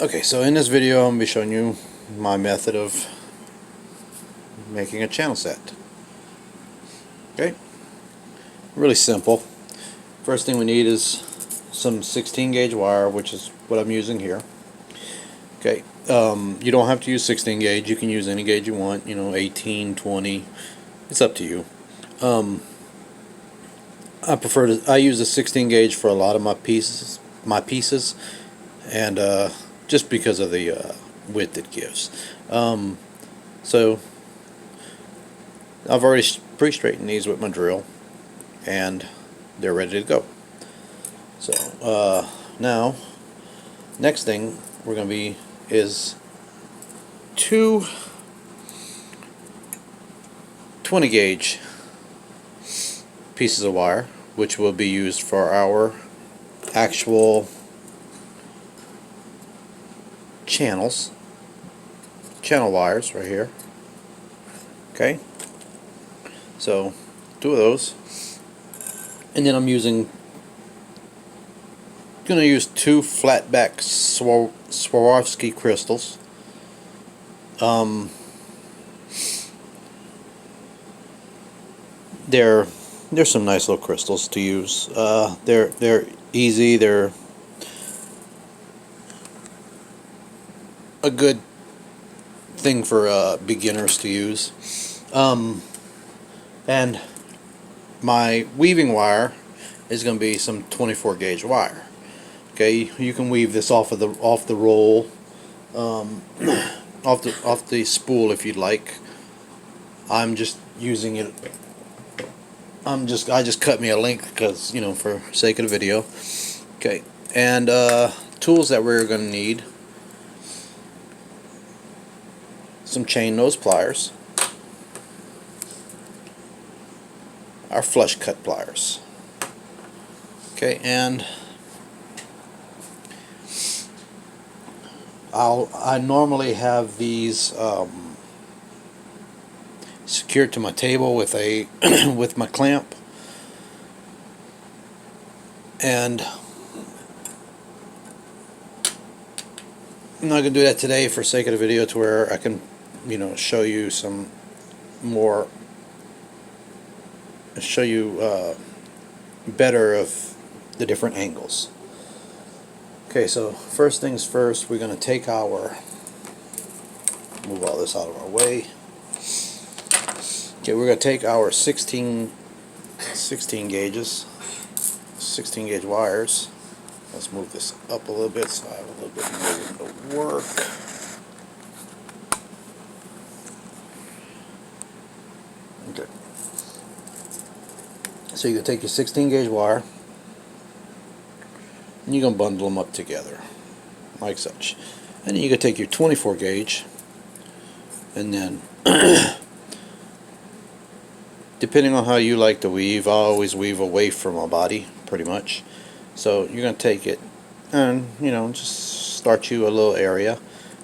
Okay, so in this video I'm going to be showing you my method of making a channel set. Okay, really simple. First thing we need is some 16 gauge wire, which is what I'm using here. Okay, you don't have to use 16 gauge, you can use any gauge you want, 18, 20, it's up to you. I use a 16 gauge for a lot of my pieces, and just because of the width it gives. So I've already pre-straightened these with my drill, and they're ready to go. So now, next thing we're going to be is two 20 gauge pieces of wire, which will be used for our actual channel wires right here. Okay, so two of those, and then I'm going to use two flatback Swarovski crystals. They're some nice little crystals to use. They're easy. They're a good thing for beginners to use. And my weaving wire is going to be some 24 gauge wire. Okay, you can weave this off the roll, off the spool if you'd like. I'm just using it. I just cut me a length because, for sake of the video. Okay, and tools that we're going to need: some chain nose pliers, our flush cut pliers. Okay, and I normally have these secured to my table with a with my clamp, and I'm not going to do that today for sake of the video, to where I can show you some more, better of the different angles. Okay, so first things first, we're going to take move all this out of our way. Okay, we're going to take our 16 gauges, 16 gauge wires. Let's move this up a little bit so I have a little bit more room to work. Okay. So you're going to take your 16 gauge wire, and you're going to bundle them up together like such. And then you're going to take your 24 gauge, and then depending on how you like to weave, I always weave away from my body pretty much. So you're going to take it and just start you a little area,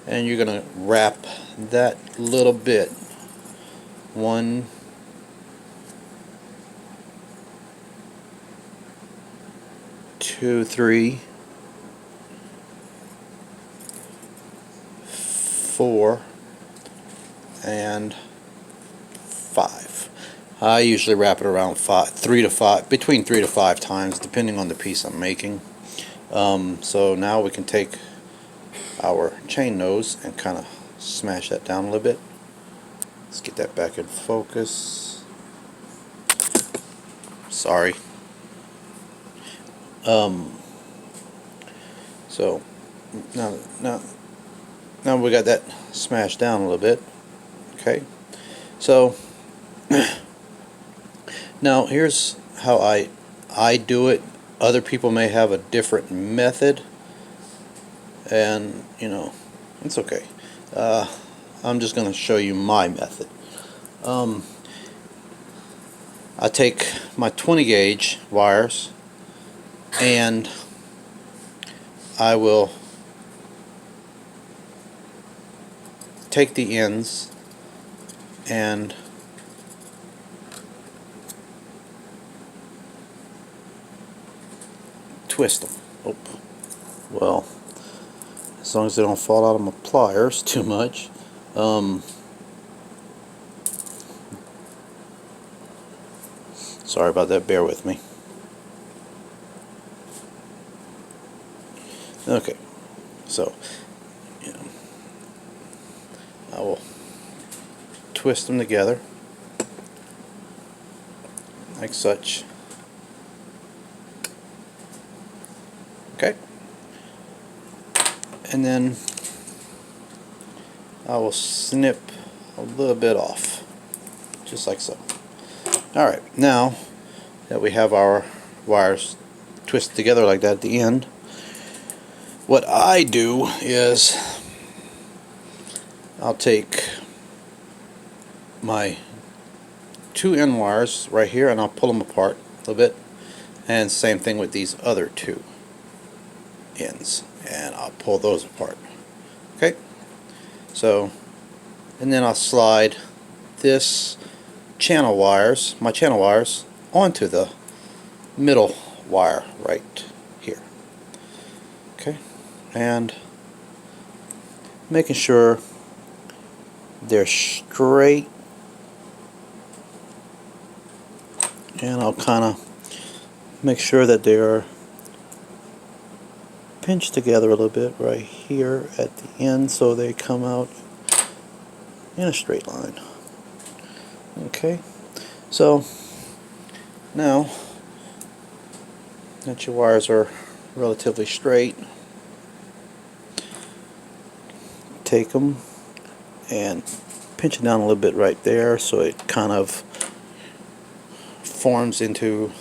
and you're going to wrap that little bit, 1, 2, 3, 4, and 5. I usually wrap it around 3 to 5, between 3 to 5 times, depending on the piece I'm making. So now we can take our chain nose and kind of smash that down a little bit. Let's get that back in focus. Sorry. So now we got that smashed down a little bit. Okay, so now here's how I do it. Other people may have a different method, and it's okay. I'm just going to show you my method. I take my 20 gauge wires, and I will take the ends and twist them. Oh, well, as long as they don't fall out of my pliers too much. Sorry about that, bear with me. Okay, so I will twist them together like such. Okay, and then I will snip a little bit off, just like so. Alright, now that we have our wires twisted together like that at the end, what I do is I'll take my two end wires right here and I'll pull them apart a little bit, and same thing with these other two ends, and I'll pull those apart. Okay, so, and then I'll slide this channel wires, my channel wires, onto the middle wire right here. Okay, and making sure they're straight, and I'll kind of make sure that they're pinched together a little bit right here at the end so they come out in a straight line. Okay, so now that your wires are relatively straight, take them and pinch it down a little bit right there so it kind of forms into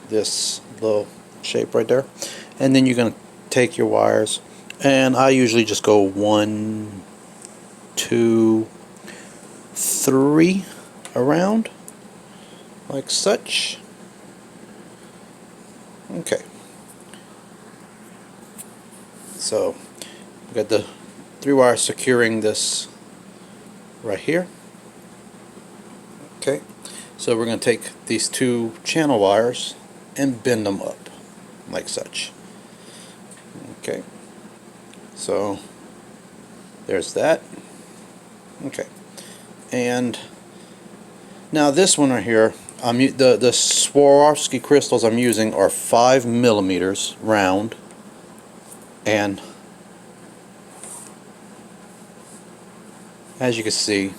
this little shape right there. And then you're going to take your wires, and I usually just go 1, 2, 3 around like such. Okay, so we got the 3 wires securing this right here. Okay, so we're going to take these 2 channel wires and bend them up like such. Okay, so there's that. Okay, and now this one right here, the Swarovski crystals I'm using are 5mm round, and as you can see,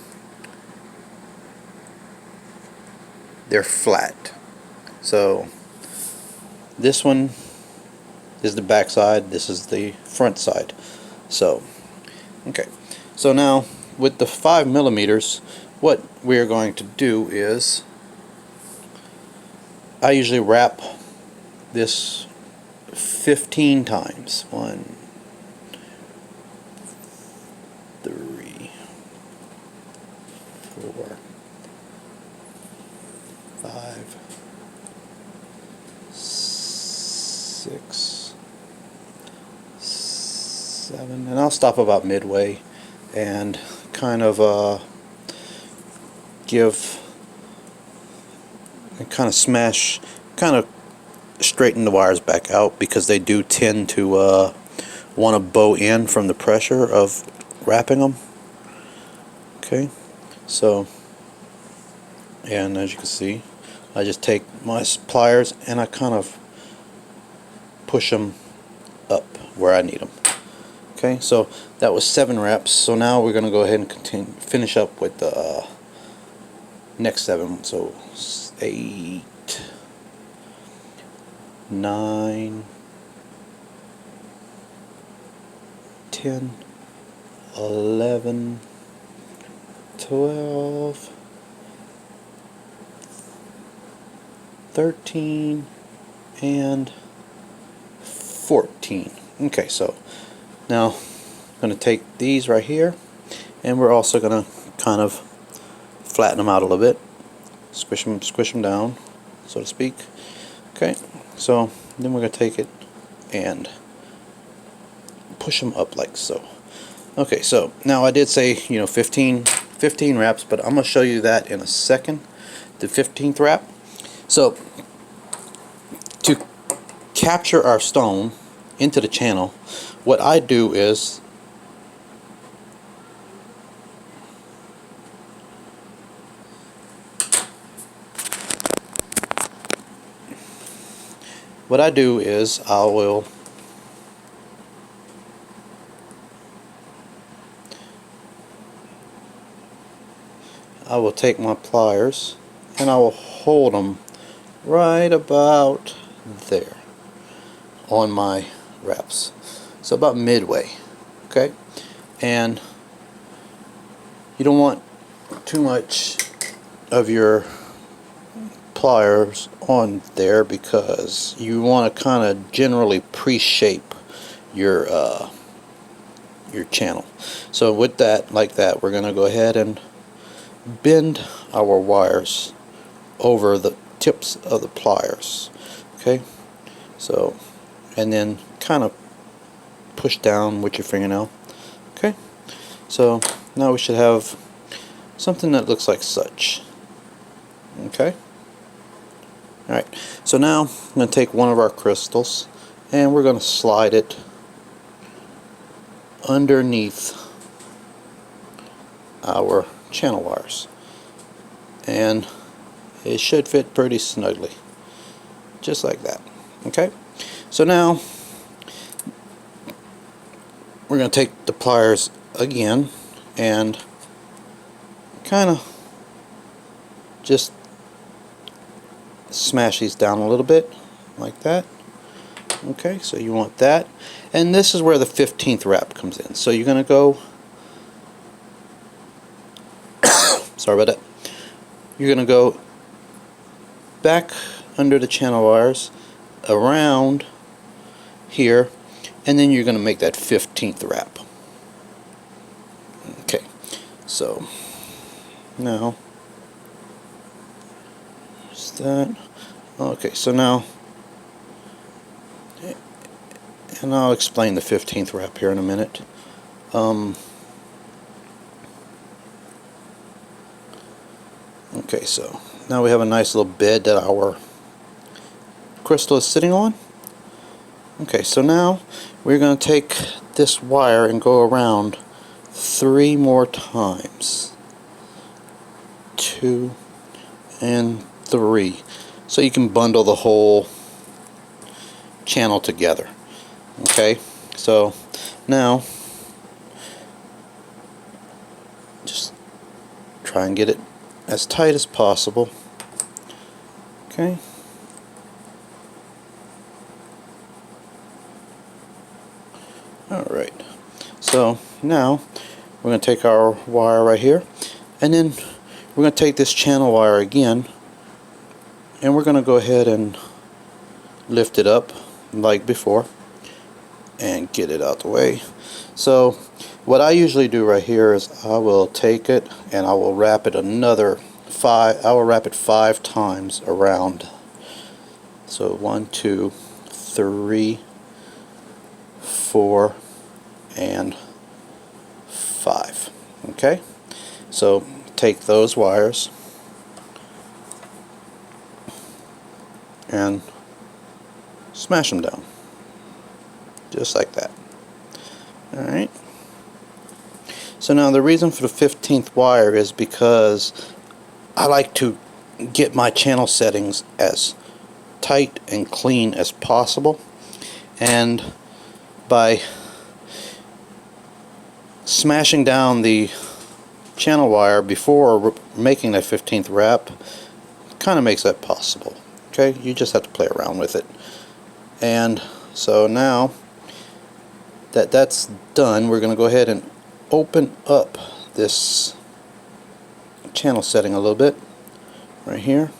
they're flat. So this one is the back side, this is the front side. So okay, so now with the 5mm, what we're going to do is, I usually wrap this 15 times. 1, 3, 4, 5, 6, 7, and I'll stop about midway and kind of give and kind of smash, kind of straighten the wires back out, because they do tend to want to bow in from the pressure of wrapping them. Okay, so, and as you can see, I just take my pliers and I kind of push them up where I need them. Okay, so that was 7 wraps. So now we're going to go ahead and finish up with the next 7. So 8, 9, 10, 11, 12, 13, and 14. Okay, so now I'm going to take these right here, and we're also going to kind of flatten them out a little bit, squish them down, so to speak. Okay, so then we're going to take it and push them up like so. Okay, so now I did say, 15 wraps, but I'm going to show you that in a second, the 15th wrap. So to capture our stone into the channel, what I do is I will take my pliers and I will hold them right about there on my wraps, so about midway. Okay, and you don't want too much of your pliers on there because you want to kind of generally pre-shape your channel. So with that, like that, we're going to go ahead and bend our wires over the tips of the pliers. Okay, so, and then kind of push down with your fingernail. Okay, so now we should have something that looks like such. Okay, alright, so now I'm going to take one of our crystals and we're going to slide it underneath our channel wires, and it should fit pretty snugly, just like that. Okay, so now we're going to take the pliers again and kind of just smash these down a little bit like that. Okay, so you want that, and this is where the 15th wrap comes in. So you're going to go sorry about that. You're going to go back under the channel wires around here, and then you're going to make that 15th wrap. Okay, so now is that okay? So now, and I'll explain the 15th wrap here in a minute. Okay, so now we have a nice little bed that our crystal is sitting on. Okay, so now we're going to take this wire and go around 3 more times. 2 and 3. So you can bundle the whole channel together. Okay, so now just try and get it as tight as possible. Okay. Alright, so now we're going to take our wire right here, and then we're going to take this channel wire again, and we're going to go ahead and lift it up like before and get it out the way. So what I usually do right here is I will take it and I will wrap it I will wrap it 5 times around. So 1, 2, 3, 4, and 5. Okay, so take those wires and smash them down just like that. Alright, so now the reason for the 15th wire is because I like to get my channel settings as tight and clean as possible, and by smashing down the channel wire before making that 15th wrap kind of makes that possible. Okay, you just have to play around with it. And so now that that's done, we're going to go ahead and open up this channel setting a little bit right here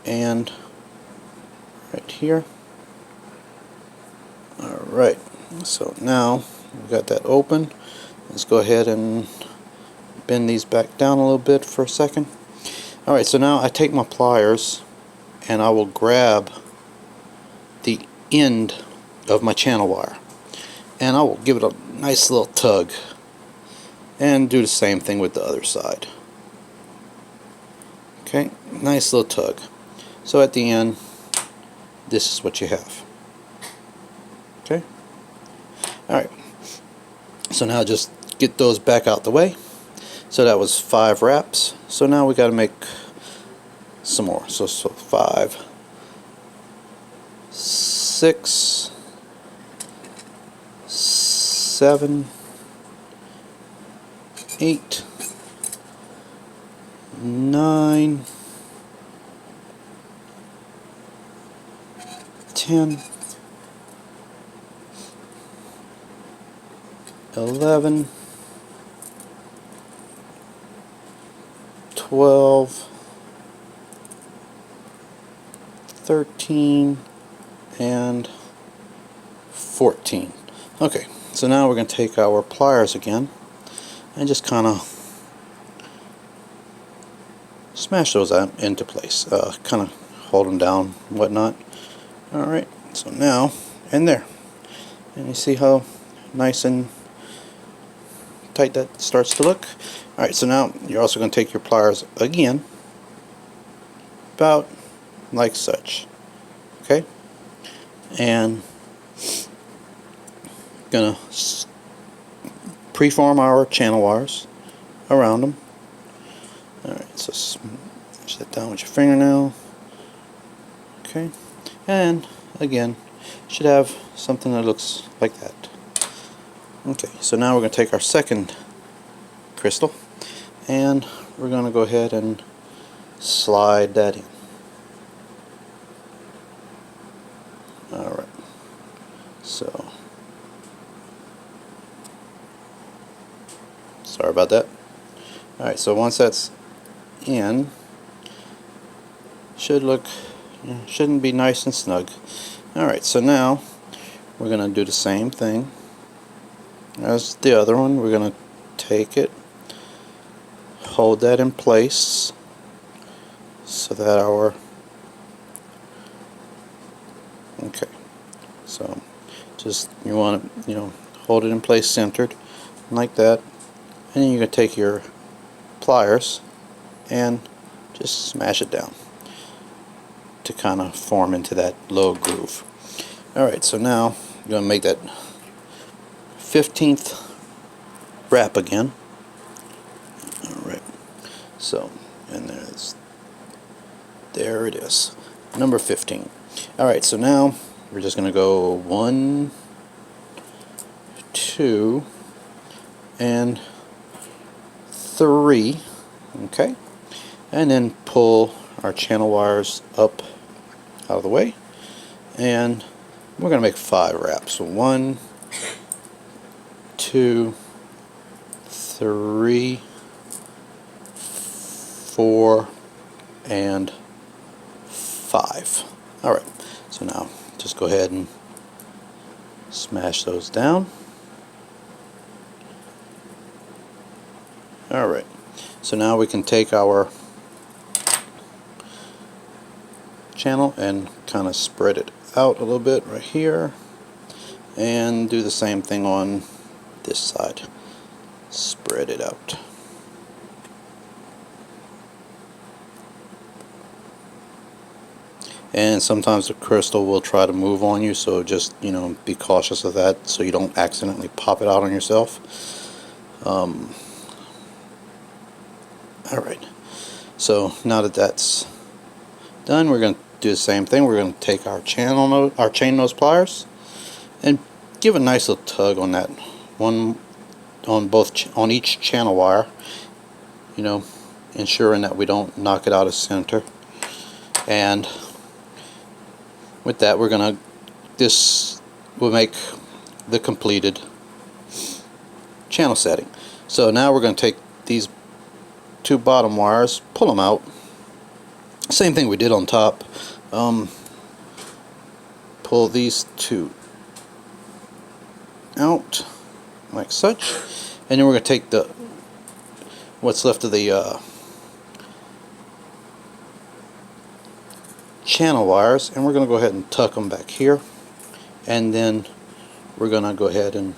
and right here. Alright, so now we've got that open. Let's go ahead and bend these back down a little bit for a second. Alright, so now I take my pliers and I will grab the end of my channel wire and I will give it a nice little tug and do the same thing with the other side. Okay, nice little tug. So at the end, this is what you have. Okay. Alright, so now just get those back out the way. So that was 5 wraps. So now we got to make some more. So 5, 6, 7, 8, 9, 10, 11, 12, 13, and 14. Okay, so now we're going to take our pliers again and just kind of smash those out into place. Kind of hold them down and whatnot. Alright, so now, in there. And you see how nice and tight that starts to look? Alright, so now you're also going to take your pliers again, about like such. Okay? And gonna preform our channel wires around them. Alright, so smash that down with your fingernail. Okay, and again, should have something that looks like that. Okay, so now we're going to take our second crystal and we're going to go ahead and slide that in. Alright, so sorry about that. Alright, so once that's in, shouldn't be nice and snug. Alright, so now we're going to do the same thing as the other one. We're going to take it, hold that in place so that okay, so just you want to hold it in place centered like that, and then you're going to take your pliers and just smash it down to kind of form into that low groove. Alright, so now you're going to make that 15th wrap again. Alright, so, and there it is, number 15. Alright, so now we're just going to go 1, 2, and 3, okay, and then pull our channel wires up out of the way, and we're going to make 5 wraps. So 1, 2, 3, 4, and 5. Alright, so now just go ahead and smash those down. Alright, so now we can take our channel and kind of spread it out a little bit right here and do the same thing on this side. Spread it out. And sometimes the crystal will try to move on you, so just be cautious of that so you don't accidentally pop it out on yourself. Alright, so now that that's done, we're going to do the same thing. We're going to take our chain nose pliers and give a nice little tug on that one, on each channel wire, ensuring that we don't knock it out of center. And with that, this will make the completed channel setting. So now we're going to take these 2 bottom wires, pull them out, same thing we did on top. Pull these 2 out like such, and then we're going to take what's left of the channel wires, and we're going to go ahead and tuck them back here, and then we're going to go ahead and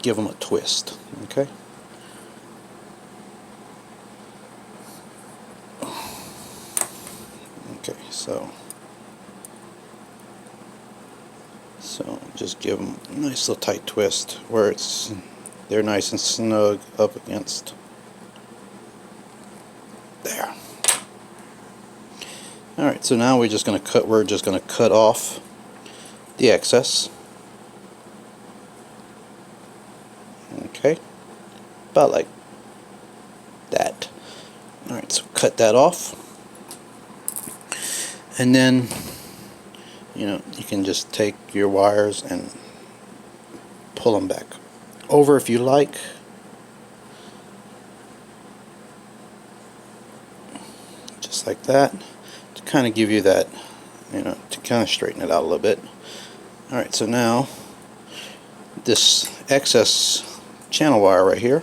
give them a twist. Okay, So just give them a nice little tight twist where they're nice and snug up against there. Alright, so now we're just going to cut off the excess. Okay, about like that. Alright, so cut that off, and then you can just take your wires and pull them back over if you like. Just like that, to kind of give you that, to kind of straighten it out a little bit. Alright, so now this excess channel wire right here,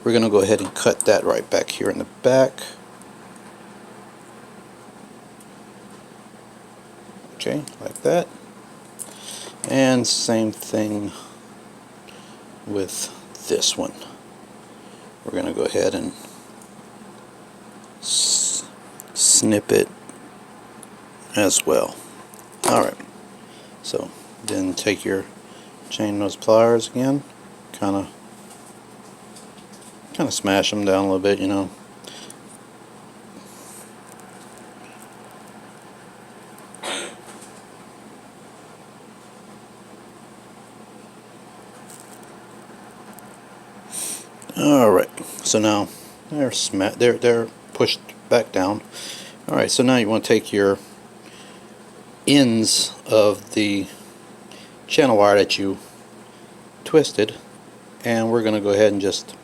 we're going to go ahead and cut that right back here in the back. Okay, like that. And same thing with this one. We're going to go ahead and snip it as well. Alright, so then take your chain nose pliers again, kind of smash them down a little bit, Alright, so now they're pushed back down. Alright, so now you want to take your ends of the channel wire that you twisted, and we're going to go ahead and just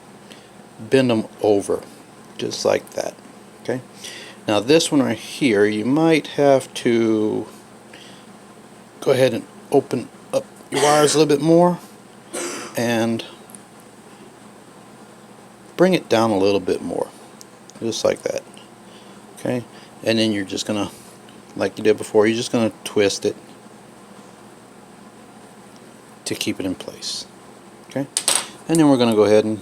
bend them over just like that. Okay, now this one right here, you might have to go ahead and open up your wires a little bit more and bring it down a little bit more, just like that. Okay, and then you're just gonna, like you did before, you're just gonna twist it to keep it in place. Okay, and then we're gonna go ahead and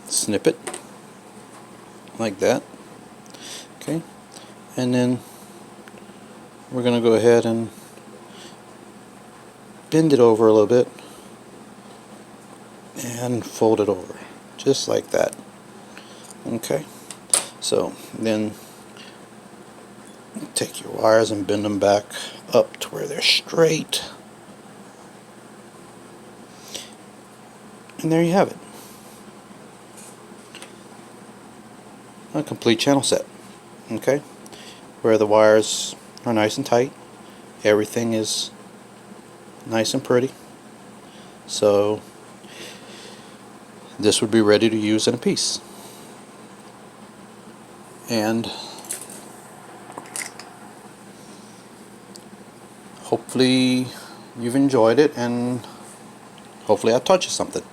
snip it like that. Okay, and then we're gonna go ahead and bend it over a little bit and fold it over just like that. Okay, so then take your wires and bend them back up to where they're straight, and there you have it, a complete channel set. Okay, where the wires are nice and tight, everything is nice and pretty, so this would be ready to use in a piece. And hopefully you've enjoyed it, and hopefully I taught you something.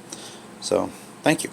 So thank you.